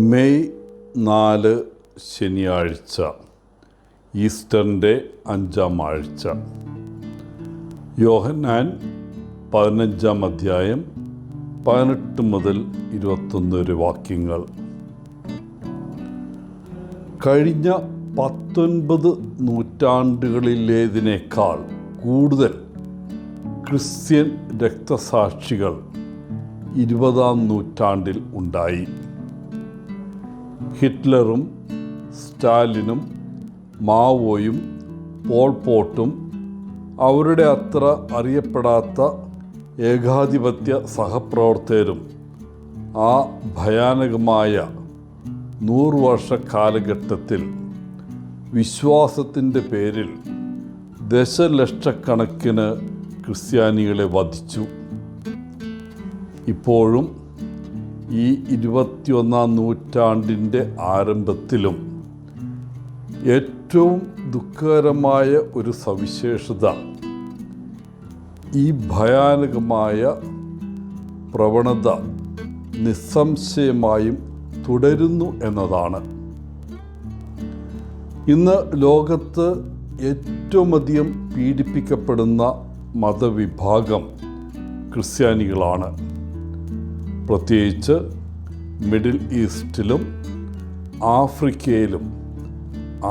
May 4 ശനിയാഴ്ച, ഈസ്റ്ററിൻ്റെ 5-ാം ആഴ്ച. യോഹന്നാൻ 15-ാം അധ്യായം 18 മുതൽ 21 വരെ വാക്യങ്ങൾ. കഴിഞ്ഞ 19 നൂറ്റാണ്ടുകളിലേതിനേക്കാൾ കൂടുതൽ ക്രിസ്ത്യൻ രക്തസാക്ഷികൾ 20-ാം നൂറ്റാണ്ടിൽ ഉണ്ടായി. ഹിറ്റ്ലറും സ്റ്റാലിനും മാവോയും പോൾപോട്ടും അവരുടെ അത്ര അറിയപ്പെടാത്ത ഏകാധിപത്യ സഹപ്രവർത്തകരും ആ ഭയാനകമായ 100 വർഷ കാലഘട്ടത്തിൽ വിശ്വാസത്തിൻ്റെ പേരിൽ ദശലക്ഷക്കണക്കിന് ക്രിസ്ത്യാനികളെ വധിച്ചു. ഇപ്പോഴും ഈ 21-ാം നൂറ്റാണ്ടിൻ്റെ ആരംഭത്തിലും ഏറ്റവും ദുഃഖകരമായ ഒരു സവിശേഷത ഈ ഭയാനകമായ പ്രവണത നിസ്സംശയമായും തുടരുന്നു എന്നതാണ്. ഇന്ന് ലോകത്ത് ഏറ്റവും അധികം പീഡിപ്പിക്കപ്പെടുന്ന മതവിഭാഗം ക്രിസ്ത്യാനികളാണ്. പ്രത്യേകിച്ച് മിഡിൽ ഈസ്റ്റിലും ആഫ്രിക്കയിലും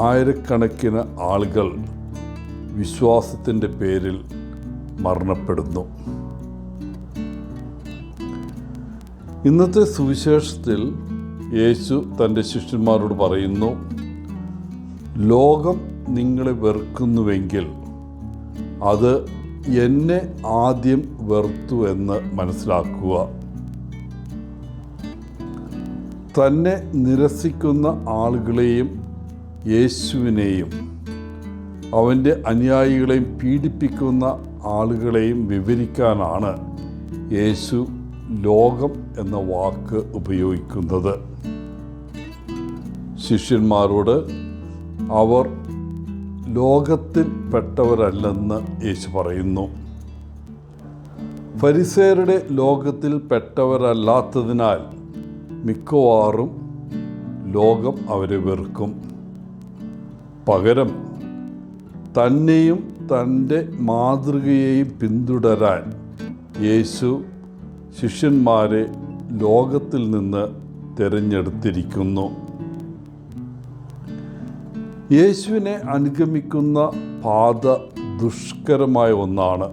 ആയിരക്കണക്കിന് ആളുകൾ വിശ്വാസത്തിൻ്റെ പേരിൽ മരണപ്പെടുന്നു. ഇന്നത്തെ സുവിശേഷത്തിൽ യേശു തൻ്റെ ശിഷ്യന്മാരോട് പറയുന്നു, ലോകം നിങ്ങളെ വെറുക്കുന്നുവെങ്കിൽ അത് എന്നെ ആദ്യം വെറുത്തു എന്ന് മനസ്സിലാക്കുക. തന്നെ നിരസിക്കുന്ന ആളുകളെയും യേശുവിനെയും അവൻ്റെ അനുയായികളെയും പീഡിപ്പിക്കുന്ന ആളുകളെയും വിവരിക്കാനാണ് യേശു ലോകം എന്ന വാക്ക് ഉപയോഗിക്കുന്നത്. ശിഷ്യന്മാരോട് അവർ ലോകത്തിൽ പെട്ടവരല്ലെന്ന് യേശു പറയുന്നു. ഫരിസേയരുടെ ലോകത്തിൽ പെട്ടവരല്ലാത്തതിനാൽ മിക്കവാറും ലോകം അവരെ വെറുക്കും. പകരം തന്നെയും തൻ്റെ മാതൃകയെയും പിന്തുടരാൻ യേശു ശിഷ്യന്മാരെ ലോകത്തിൽ നിന്ന് തിരഞ്ഞെടുത്തിരിക്കുന്നു. യേശുവിനെ അനുഗമിക്കുന്ന പാത ദുഷ്കരമായ ഒന്നാണ്.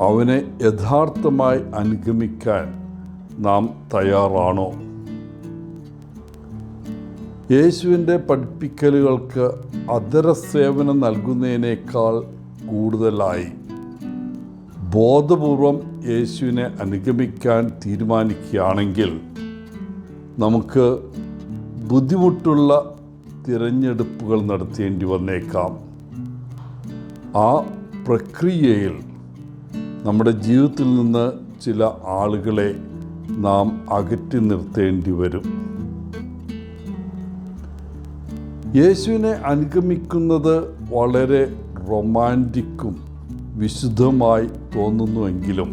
അവനെ യഥാർത്ഥമായി അനുഗമിക്കാൻ നാം തയ്യാറാണോ? യേശുവിൻ്റെ പഠിപ്പിക്കലുകൾക്ക് അധരസേവനം നൽകുന്നതിനേക്കാൾ കൂടുതലായി ബോധപൂർവം യേശുവിനെ അനുഗമിക്കാൻ തീരുമാനിക്കുകയാണെങ്കിൽ നമുക്ക് ബുദ്ധിമുട്ടുള്ള തിരഞ്ഞെടുപ്പുകൾ നടത്തേണ്ടി വന്നേക്കാം. ആ പ്രക്രിയയിൽ നമ്മുടെ ജീവിതത്തിൽ നിന്ന് ചില ആളുകളെ നാം അകറ്റി നിർത്തേണ്ടി വരും. യേശുവിനെ അനുഗമിക്കുന്നത് വളരെ റൊമാൻറ്റിക്കും വിശുദ്ധമായി തോന്നുന്നുവെങ്കിലും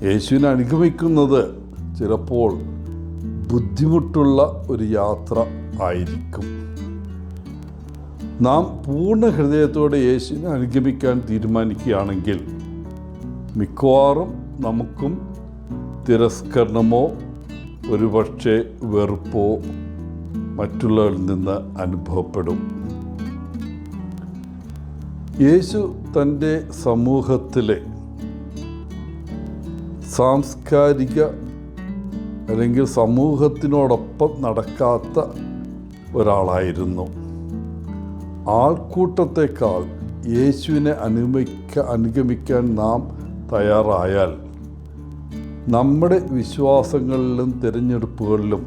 യേശുവിനെ അനുഗമിക്കുന്നത് ചിലപ്പോൾ ബുദ്ധിമുട്ടുള്ള ഒരു യാത്ര ആയിരിക്കും. നാം പൂർണ്ണ ഹൃദയത്തോടെ യേശുവിനെ അനുഗമിക്കാൻ തീരുമാനിക്കുകയാണെങ്കിൽ മിക്കവാറും നമുക്കും തിരസ്കരണമോ ഒരുപക്ഷെ വെറുപ്പോ മറ്റുള്ളവരിൽ നിന്ന് അനുഭവപ്പെടും. യേശു തൻ്റെ സമൂഹത്തിലെ സാംസ്കാരിക അല്ലെങ്കിൽ സമൂഹത്തിനോടൊപ്പം നടക്കാത്ത ഒരാളായിരുന്നു. ആൾക്കൂട്ടത്തെക്കാൾ യേശുവിനെ അനുഗമിക്കാൻ നാം തയ്യാറായാൽ നമ്മുടെ വിശ്വാസങ്ങളിലും തിരഞ്ഞെടുപ്പുകളിലും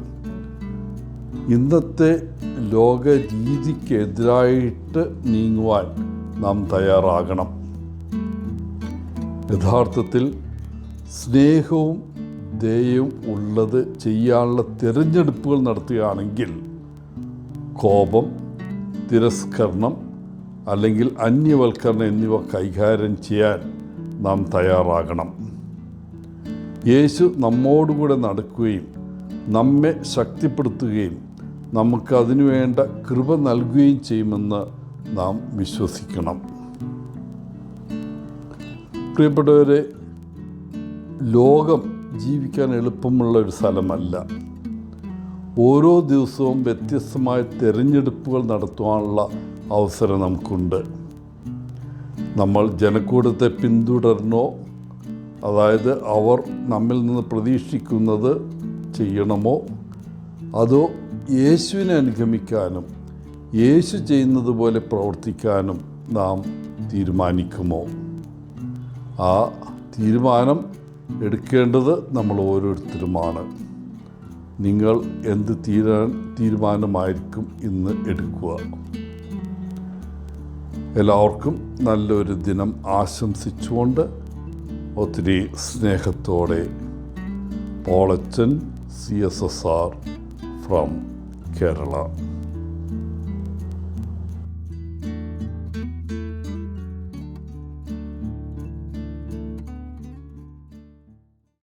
ഇന്നത്തെ ലോക രീതിക്കെതിരായിട്ട് നീങ്ങുവാൻ നാം തയ്യാറാകണം. യഥാർത്ഥത്തിൽ സ്നേഹവും ദയയും ഉള്ളത് ചെയ്യാനുള്ള തിരഞ്ഞെടുപ്പുകൾ നടത്തുകയാണെങ്കിൽ കോപം, തിരസ്കരണം അല്ലെങ്കിൽ അന്യവൽക്കരണം എന്നിവ കൈകാര്യം ചെയ്യാൻ നാം തയ്യാറാകണം. യേശു നമ്മോടുകൂടെ നടക്കുകയും നമ്മെ ശക്തിപ്പെടുത്തുകയും നമുക്ക് അതിനുവേണ്ട കൃപ നൽകുകയും ചെയ്യുമെന്ന് നാം വിശ്വസിക്കണം. പ്രിയപ്പെട്ടവരെ, ലോകം ജീവിക്കാൻ എളുപ്പമുള്ള ഒരു സ്ഥലമല്ല. ഓരോ ദിവസവും വ്യത്യസ്തമായ തിരഞ്ഞെടുപ്പുകൾ നടത്തുവാനുള്ള അവസരം നമുക്കുണ്ട്. നമ്മൾ ജനക്കൂട്ടത്തെ പിന്തുടരണോ, അതായത് അവർ നമ്മിൽ നിന്ന് പ്രതീക്ഷിക്കുന്നത് ചെയ്യണമോ, അതോ യേശുവിനെ അനുഗമിക്കാനും യേശു ചെയ്യുന്നത് പോലെ പ്രവർത്തിക്കാനും നാം തീരുമാനിക്കുമോ? ആ തീരുമാനം എടുക്കേണ്ടത് നമ്മൾ ഓരോരുത്തരുമാണ്. നിങ്ങൾ എന്ത് തീരുമാനമായിരിക്കും ഇന്ന് എടുക്കുക? എല്ലാവർക്കും നല്ലൊരു ദിനം ആശംസിച്ചുകൊണ്ട് ഒത്തിരി സ്നേഹത്തോടെ പോളച്ചൻ CSSR ഫ്രം കേരള.